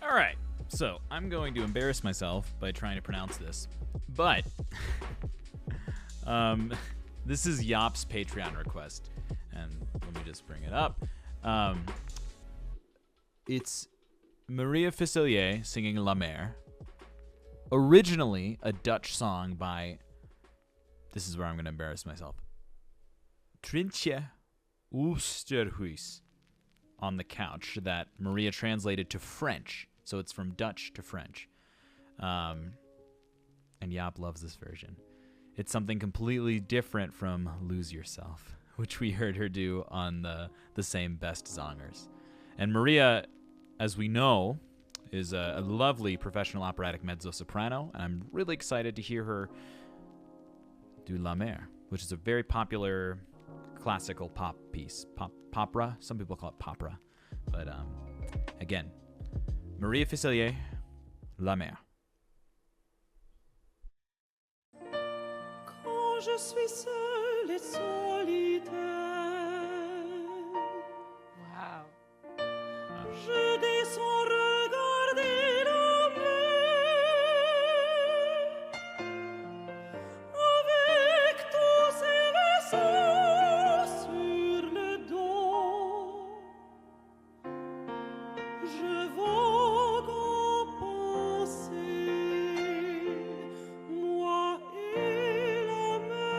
All right, so I'm going to embarrass myself by trying to pronounce this, but this is Yop's Patreon request, and let me just bring it up. It's Maria Fiselier singing La Mer, originally a Dutch song by, this is where I'm going to embarrass myself, Trintje Oosterhuis, on the couch, that Maria translated to French. So it's from Dutch to French. And Jaap loves this version. It's something completely different from Lose Yourself, which we heard her do on the same Best Zongers. And Maria, as we know, is a lovely professional operatic mezzo-soprano, and I'm really excited to hear her do La Mer, which is a very popular classical pop piece. Popra? Some people call it popra. But again, Maria Fiselier, La Mer. Quand je suis seule et solitaire, Wow. je descends regarder la mer avec tous ses vaisseaux sur le dos. Je vogue en pensée, moi et la mer.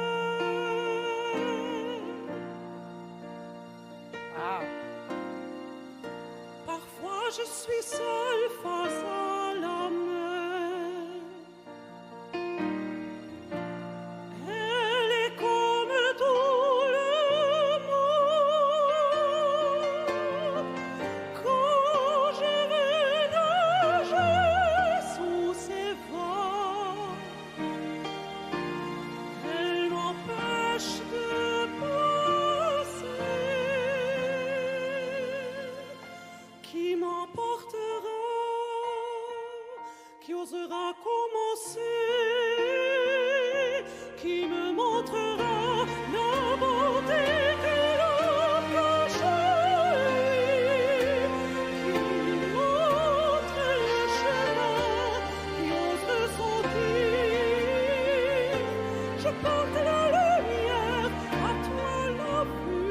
Wow. Parfois je suis seule face à la mer. Elle est comme tout le monde. Quand je vais nager sous ses vagues, elle m'empêche de passer. Qui m'emportera, qui osera commencer, qui me montrera la beauté que l'on cache en lui, qui me montre le chemin, qui ose ressentir. Je porte la lumière, à toi la vue.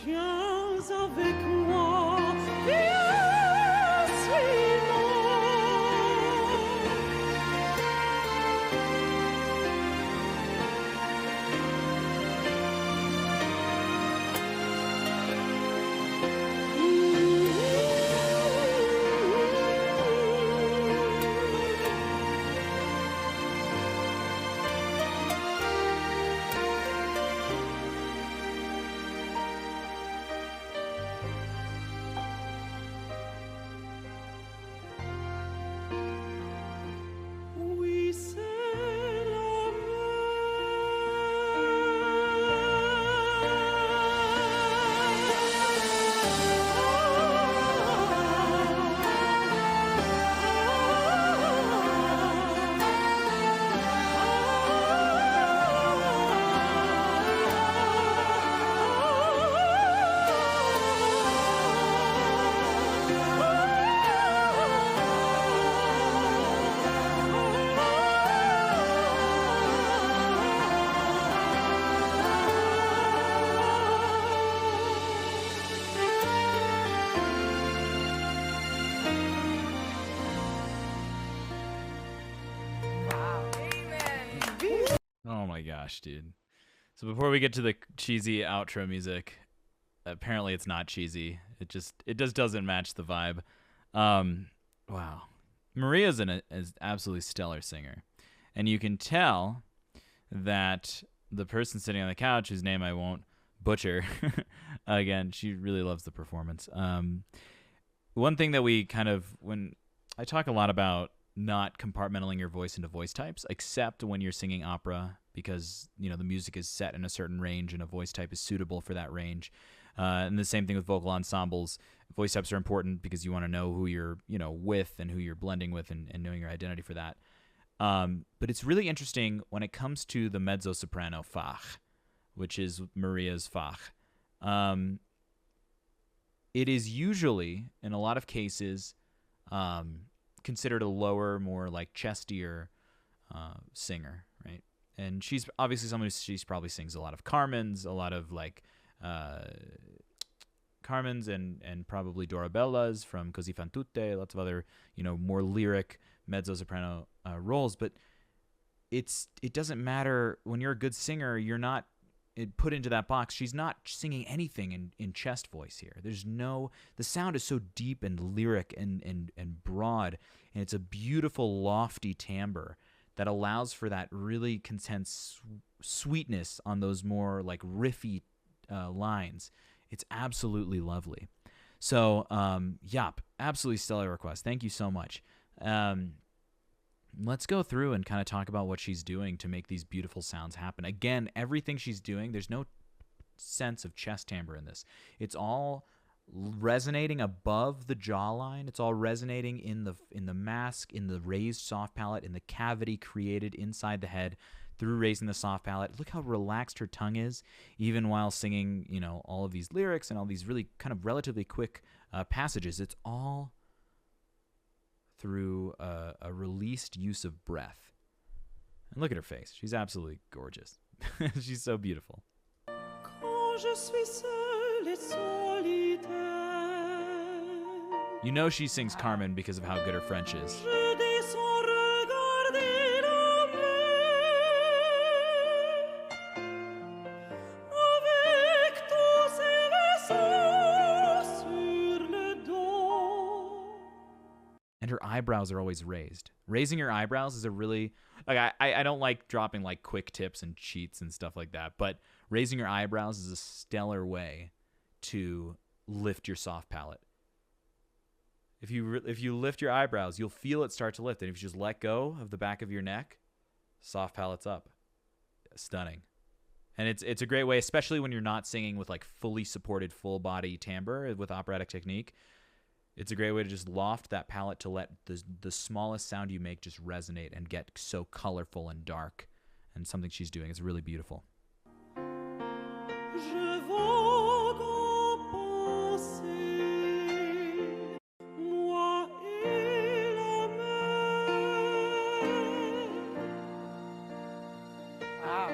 Viens avec moi, viens, suis-moi. Oui, c'est la Wow. Amen. Oh my gosh, dude. So before we get to the cheesy outro music, apparently it's not cheesy. It just doesn't match the vibe. Wow. Maria's is absolutely stellar singer. And you can tell that the person sitting on the couch, whose name I won't butcher, again, she really loves the performance. One thing that when I talk a lot about not compartmentalizing your voice into voice types, except when you're singing opera, because the music is set in a certain range and a voice type is suitable for that range. And the same thing with vocal ensembles. Voice types are important because you want to know who you're with and who you're blending with, and knowing your identity for that. But it's really interesting when it comes to the mezzo-soprano Fach, which is Maria's Fach. it is usually, in a lot of cases, considered a lower, more like chestier singer, right? And she's obviously someone who she's probably sings a lot of Carmens, a lot of like Carmens and probably Dorabellas from Così fan tutte, lots of other, more lyric mezzo-soprano roles. But it doesn't matter. When you're a good singer, you're not put into that box. She's not singing anything in chest voice here. The sound is so deep and lyric and broad, and it's a beautiful lofty timbre that allows for that really intense sweetness on those more like riffy lines. It's absolutely lovely. So, absolutely stellar request. Thank you so much. Let's go through and kind of talk about what she's doing to make these beautiful sounds happen. Again, everything she's doing, there's no sense of chest timbre in this. It's all resonating above the jawline. It's all resonating in the mask, in the raised soft palate, in the cavity created inside the head through raising the soft palate. Look how relaxed her tongue is, even while singing, all of these lyrics and all these really kind of relatively quick passages. It's all through a released use of breath. And look at her face. She's absolutely gorgeous. She's so beautiful. Quand je suis seule et solitaire, she sings Carmen because of how good her French is. je descends regarder la mer, avec tous ses vaisseaux sur le dos. And her eyebrows are always raised. Raising your eyebrows is a really, like, I don't like dropping like quick tips and cheats and stuff like that, but raising your eyebrows is a stellar way to lift your soft palate. If you lift your eyebrows, you'll feel it start to lift. And if you just let go of the back of your neck, soft palate's up. Stunning. And it's a great way, especially when you're not singing with like fully supported full body timbre with operatic technique. It's a great way to just loft that palate to let the smallest sound you make just resonate and get so colorful and dark. And something she's doing is really beautiful. Je vogue en pensée, moi et la mer. Wow.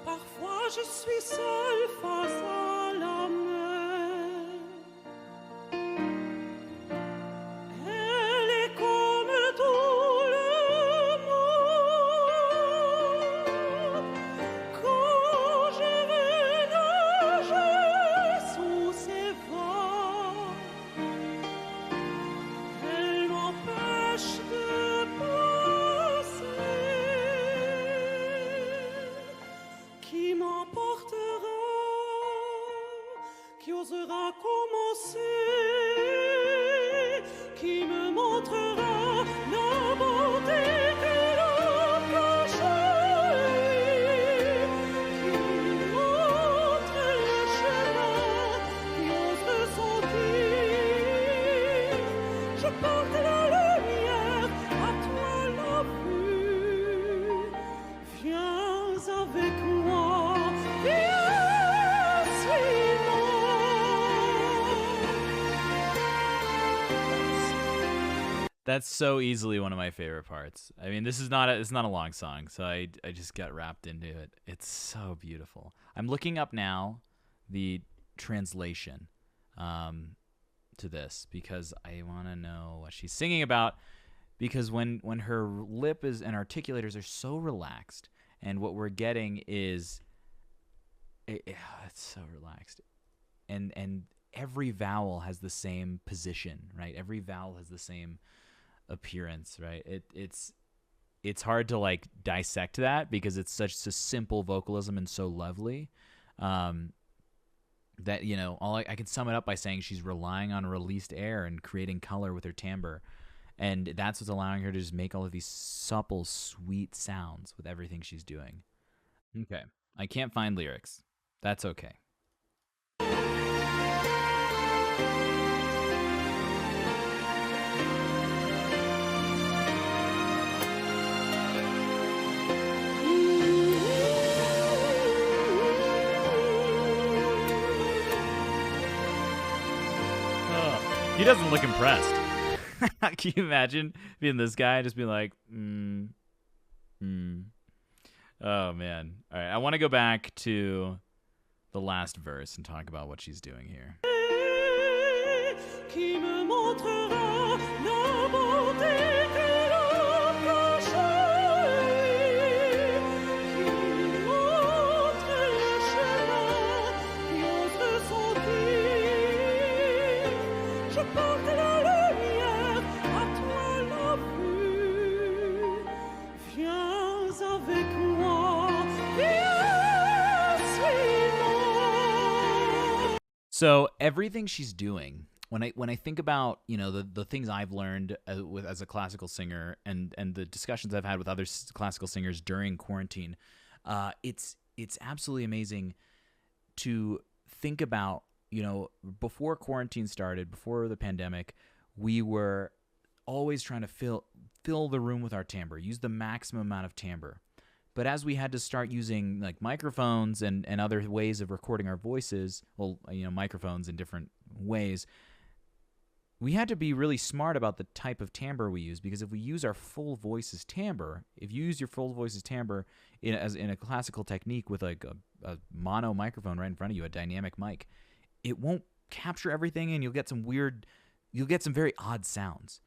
Parfois je suis seule face à la mer. Elle est comme tout le monde. Quand je vais nager sous ses vagues, elle m'empêche de passer. Qui m'emportera, qui osera commencer, qui me montrera la beauté que l'on cache en lui, qui me montre le chemin, qui ose sentir. Je porte la lumière, à toi la vue. Viens avec moi, viens, suis-moi. That's so easily one of my favorite parts. I mean, it's not a long song, so I just got wrapped into it. It's so beautiful. I'm looking up now the translation to this because I want to know what she's singing about. Because when her lip is and articulators are so relaxed, and what we're getting is it's so relaxed, and every vowel has the same position, right? Every vowel has the same appearance, right? It's hard to like dissect that because it's such a simple vocalism and so lovely that all I can sum it up by saying she's relying on released air and creating color with her timbre, and that's what's allowing her to just make all of these supple, sweet sounds with everything she's doing. Okay, I can't find lyrics. That's okay. He doesn't look impressed. Can you imagine being this guy and just being like, Oh, man. All right, I want to go back to the last verse and talk about what she's doing here. Qui me montrera la beauté que l'on cache, qui me montre le chemin qui ose sentir. Je porte la lumière, à toi la vue. Viens avec moi, viens, suis-moi. So everything she's doing, when I think about, you know, the things I've learned as a classical singer and the discussions I've had with other classical singers during quarantine, it's absolutely amazing to think about. You know, before quarantine started, before the pandemic, we were always trying to fill the room with our timbre, use the maximum amount of timbre. But as we had to start using like microphones and other ways of recording our voices, well, you know, microphones in different ways, we had to be really smart about the type of timbre we use, because if we use our full voice's timbre, if you use your full voice's timbre in a classical technique with like a mono microphone right in front of you, a dynamic mic, it won't capture everything, and you'll get some very odd sounds.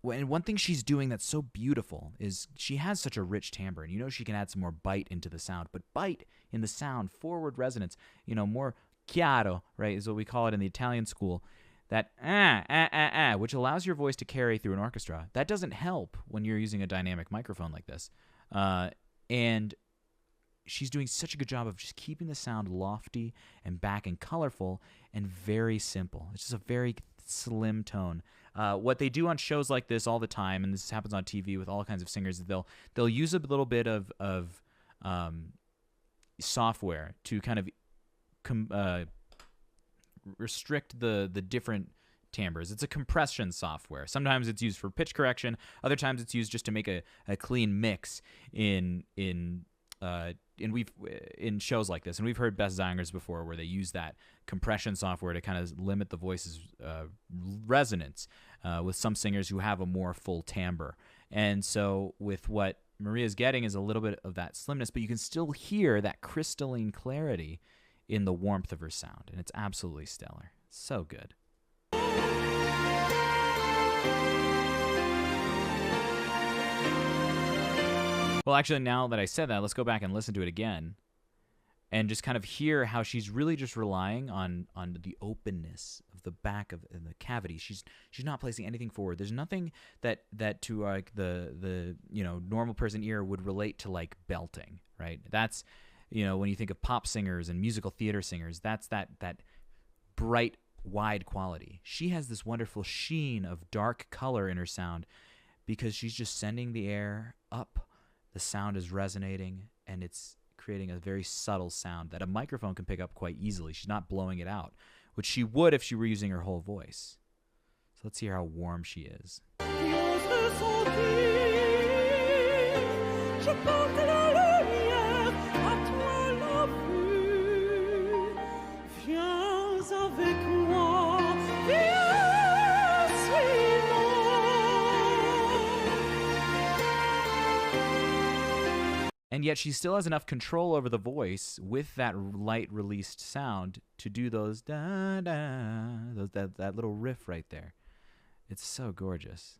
And one thing she's doing that's so beautiful is she has such a rich timbre, and you know she can add some more bite into the sound. But bite in the sound, forward resonance, you know, more chiaro, right, is what we call it in the Italian school. That which allows your voice to carry through an orchestra. That doesn't help when you're using a dynamic microphone like this. And she's doing such a good job of just keeping the sound lofty and back and colorful and very simple. It's just a very slim tone. What they do on shows like this all the time, and this happens on TV with all kinds of singers, is they'll use a little bit of software to kind of restrict the different timbres. It's a compression software. Sometimes it's used for pitch correction. Other times it's used just to make a clean mix in shows like this. And we've heard Best Zangers before where they use that compression software to kind of limit the voice's resonance with some singers who have a more full timbre. And so with what Maria's getting is a little bit of that slimness, but you can still hear that crystalline clarity in the warmth of her sound, and it's absolutely stellar. So good. Well, actually, now that I said that, let's go back and listen to it again and just kind of hear how she's really just relying on the openness of the back of the cavity. She's not placing anything forward. There's nothing that to like the you know, normal person ear would relate to like belting, right? That's, you know, when you think of pop singers and musical theater singers, that's that bright, wide quality. She has this wonderful sheen of dark color in her sound because she's just sending the air up. The sound is resonating, and it's creating a very subtle sound that a microphone can pick up quite easily. She's not blowing it out, which she would if she were using her whole voice. So let's hear how warm she is. And yet she still has enough control over the voice with that light released sound to do those da-da, that little riff right there. It's so gorgeous.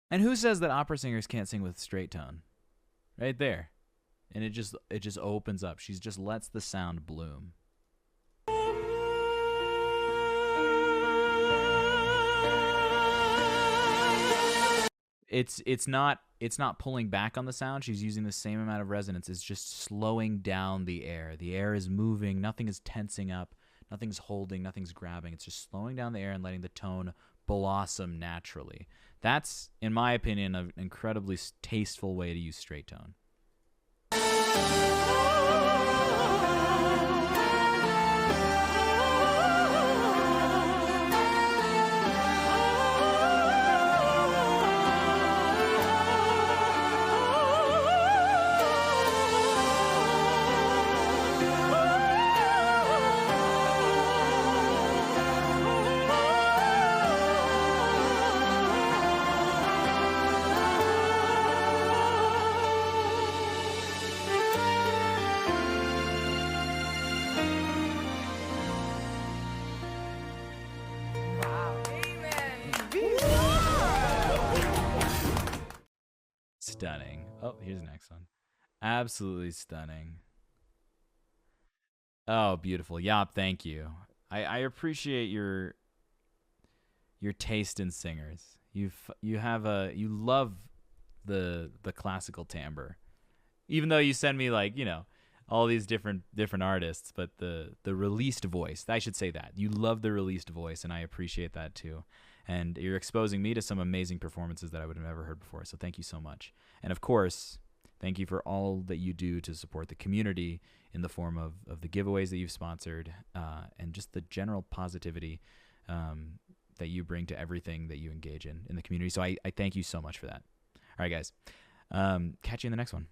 And who says that opera singers can't sing with straight tone? Right there. And it just opens up. She just lets the sound bloom. It's not not pulling back on the sound. She's using the same amount of resonance. It's just slowing down the air. The air is moving. Nothing is tensing up. Nothing's holding. Nothing's grabbing. It's just slowing down the air and letting the tone blossom naturally. That's, in my opinion, an incredibly tasteful way to use straight tone. Wow. Amen. Stunning. Oh, here's the next one. Absolutely stunning. Oh, beautiful. Yop, thank you. I appreciate your taste in singers. You love the classical timbre. Even though you send me like, all these different artists, but the released voice, I should say that. You love the released voice, and I appreciate that too. And you're exposing me to some amazing performances that I would have never heard before. So thank you so much. And of course, thank you for all that you do to support the community in the form of the giveaways that you've sponsored, and just the general positivity that you bring to everything that you engage in the community. So I thank you so much for that. All right, guys. Catch you in the next one.